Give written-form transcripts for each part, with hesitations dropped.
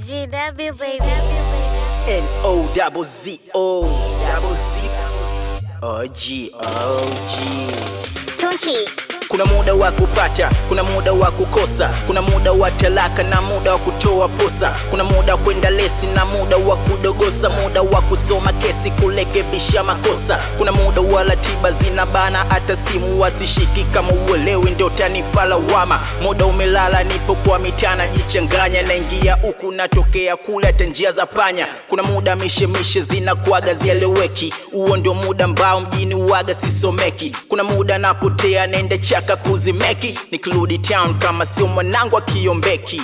GW baby. N-O-double-Z-O OG Tunchi. Kuna muda wa kupata, kuna muda wa kukosa, kuna muda wa talaka na muda wa kutoa posa, kuna muda kwenda lesi na muda wa kudogosa, muda wa kusoma kesi kulekebisha makosa, kuna muda wa ratiba zinabana hata simu wasishiki kama uelewi ndio tanipa lawama, muda umelala nipo kwa mitana jichanganya naingia huku natokea kule hata njia za panya, kuna muda mishemishe zinakuaga zieleweki, huo ndio muda ambao mjini uaga sisomeki, kuna muda napotea nende chaka kuzimeki, nikirudi town kama sio mwanangu akiombeki.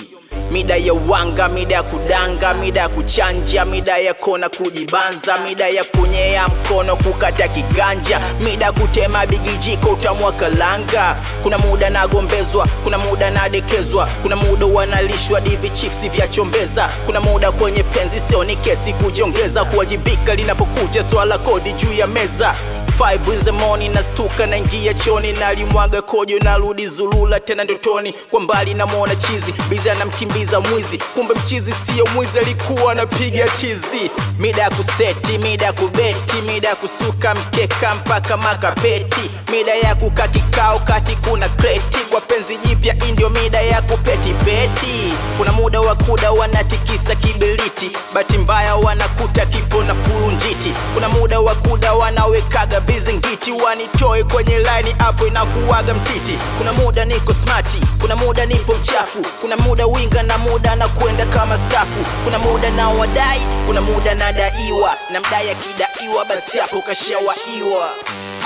Mida ya wanga, mida ya kudanga, mida ya kuchanja, mida ya kona kujibanza, mida ya kunyea mkono kukata kiganja, mida ya kutema bigijiko utamwa kalanga. Kuna muda nagombezwa, kuna muda nadekezwa, kuna muda wanalishwa divi chipsi vya chombeza, kuna muda kwenye penzi sio ni kesi kujiongeza, kuwajibika linapokuja swala kodi juu ya meza. 5 in the morning nastuka naingia choni nalimwaga kojo narudi zulula tena ndotoni, kwa mbali namuona chizi biza anamkimbiza mwizi, kumbe mchizi sio mwizi alikuwa anapiga tizi. Mida ya kuseti, mida ya kubeti, mida ya kusuka mkeka mpaka makapeti, mida ya kukaa kikao kati kuna kreti, kwa penzi jipya indio mida ya kupeti peti. Kuna muda wa kuda wanatikisa kibiliti, bahati mbaya wanakuta kipo na furunjiti, kuna muda wa kuda wanawekaga vizingiti wanitoe kwenye line hapo inakuwaga mtiti, kuna muda niko smarti, kuna muda nipo mchafu, kuna muda winga na muda na kwenda kama stafu, kuna muda na wadai, kuna muda nadaiwa na mdai akidaiwa basi hapo kashawaiwa.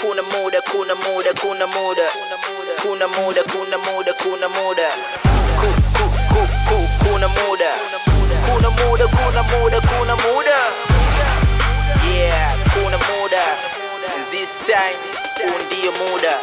Kuna muda, kuna muda, kuna muda, kuna muda, kuna muda, kuna muda, kuna muda, kuna muda, kuna muda, kuna muda, yeah, kuna muda. This time, ndio muda.